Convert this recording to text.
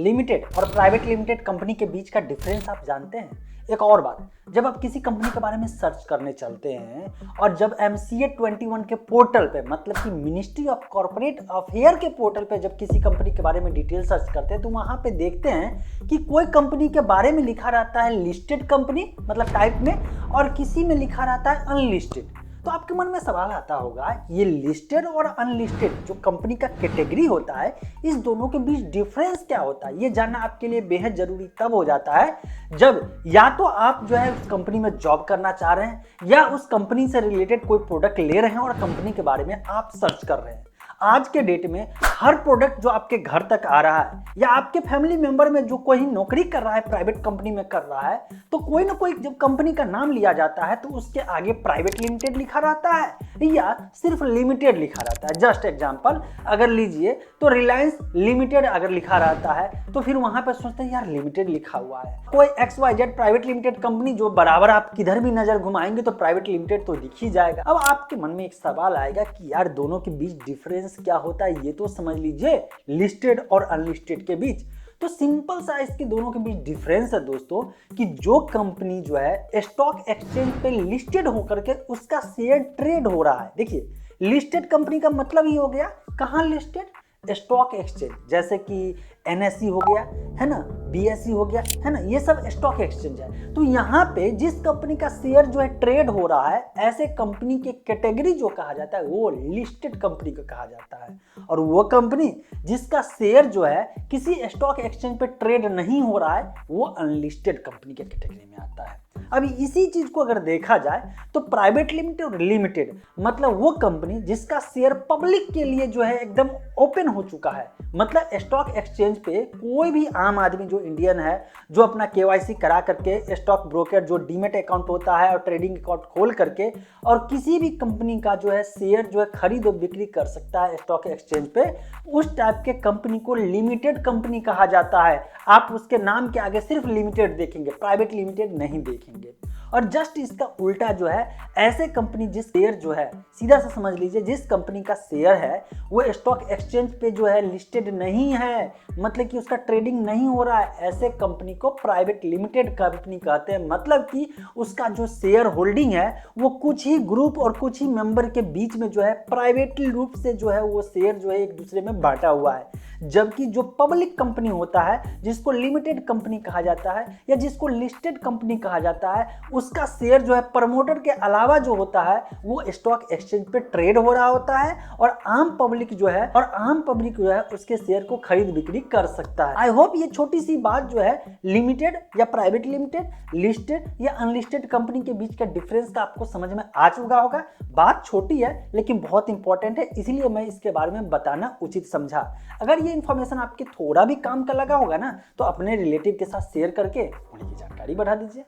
Limited और private limited company के बीच का डिफरेंस आप जानते हैं? एक और बात, जब आप किसी कंपनी के बारे में सर्च करने चलते हैं और जब MCA 21 के पोर्टल पे, मतलब कि मिनिस्ट्री ऑफ कॉर्पोरेट अफेयर के पोर्टल पे जब किसी कंपनी के बारे में डिटेल सर्च करते हैं तो वहां पे देखते हैं कि कोई कंपनी के बारे में लिखा रहता है लिस्टेड कंपनी मतलब टाइप में, और किसी में लिखा रहता है अनलिस्टेड। तो आपके मन में सवाल आता होगा, ये लिस्टेड और अनलिस्टेड जो कंपनी का कैटेगरी होता है, इस दोनों के बीच डिफरेंस क्या होता है? ये जानना आपके लिए बेहद जरूरी तब हो जाता है जब या तो आप जो है उस कंपनी में जॉब करना चाह रहे हैं या उस कंपनी से रिलेटेड कोई प्रोडक्ट ले रहे हैं और कंपनी के बारे में आप सर्च कर रहे हैं। आज के डेट में हर प्रोडक्ट जो आपके घर तक आ रहा है या आपके फैमिली मेंबर में जो कोई नौकरी कर रहा है, प्राइवेट कंपनी में कर रहा है, तो कोई ना कोई जब कंपनी का नाम लिया जाता है तो उसके आगे प्राइवेट लिमिटेड लिखा रहता है या सिर्फ लिमिटेड लिखा रहता है। जस्ट एग्जांपल अगर लीजिए तो रिलायंस लिमिटेड अगर लिखा रहता है तो फिर वहां पर सोचते हैं यार लिमिटेड लिखा हुआ है। कोई XYZ प्राइवेट लिमिटेड कंपनी जो बराबर आप किधर भी नजर घुमाएंगे तो प्राइवेट लिमिटेड तो दिख ही जाएगा। अब आपके मन में एक सवाल आएगा कि यार दोनों के बीच डिफरेंस क्या होता है, ये तो समझ लीजिए लिस्टेड और अनलिस्टेड के बीच। तो सिंपल सा इसके दोनों के बीच डिफरेंस है दोस्तों कि जो कंपनी जो है स्टॉक एक्सचेंज पे लिस्टेड होकर के उसका शेयर ट्रेड हो रहा है। देखिए लिस्टेड कंपनी का मतलब ही हो गया कहां लिस्टेड, स्टॉक एक्सचेंज, जैसे कि NSE हो गया है ना, BSE हो गया है ना, ये सब स्टॉक एक्सचेंज है। तो यहाँ पे जिस कंपनी का शेयर जो है ट्रेड हो रहा है, ऐसे कंपनी के कैटेगरी जो कहा जाता है वो लिस्टेड कंपनी को कहा जाता है। और वो कंपनी जिसका शेयर जो है किसी स्टॉक एक्सचेंज पे ट्रेड नहीं हो रहा है वो अनलिस्टेड कंपनी के कैटेगरी में आता है। अभी इसी चीज को अगर देखा जाए तो प्राइवेट लिमिटेड और लिमिटेड मतलब वो कंपनी जिसका शेयर पब्लिक के लिए जो है एकदम ओपन हो चुका है, मतलब स्टॉक एक्सचेंज पे कोई भी आम आदमी जो इंडियन है जो अपना KYC करा करके स्टॉक ब्रोकर जो डीमेट अकाउंट होता है और ट्रेडिंग अकाउंट खोल करके और किसी भी कंपनी का जो है शेयर जो है खरीद और बिक्री कर सकता है स्टॉक एक्सचेंज पे, उस टाइप के कंपनी को लिमिटेड कंपनी कहा जाता है। आप उसके नाम के आगे सिर्फ लिमिटेड देखेंगे, प्राइवेट लिमिटेड नहीं देखेंगे। और जस्ट इसका उल्टा जो है ऐसे कंपनी जिस शेयर जो है, सीधा सा समझ लीजिए जिस कंपनी का शेयर है वो स्टॉक एक्सचेंज पे जो है लिस्टेड नहीं है, मतलब कि उसका ट्रेडिंग नहीं हो रहा है, ऐसे कंपनी को प्राइवेट लिमिटेड कंपनी कहते हैं। मतलब कि उसका जो शेयर होल्डिंग है वो कुछ ही ग्रुप और कुछ ही मेंबर के बीच में जो है प्राइवेट रूप से जो है वो शेयर जो है एक दूसरे में बांटा हुआ है। जबकि जो पब्लिक कंपनी होता है जिसको लिमिटेड कंपनी कहा जाता है या जिसको लिस्टेड कंपनी कहा जाता है, उसका शेयर जो है प्रमोटर के अलावा जो होता है वो स्टॉक एक्सचेंज पे ट्रेड हो रहा होता है और आम पब्लिक जो है उसके शेयर को खरीद बिक्री कर सकता है। आई होप ये छोटी सी बात जो है लिमिटेड या प्राइवेट लिमिटेड, लिस्टेड या अनलिस्टेड कंपनी के बीच का डिफरेंस का आपको समझ में आ चुका होगा। बात छोटी है लेकिन बहुत इंपॉर्टेंट है, इसीलिए मैं इसके बारे में बताना उचित समझा। अगर ये इन्फॉर्मेशन आपके थोड़ा भी काम का लगा होगा ना तो अपने रिलेटिव के साथ शेयर करके उनकी जानकारी बढ़ा दीजिए।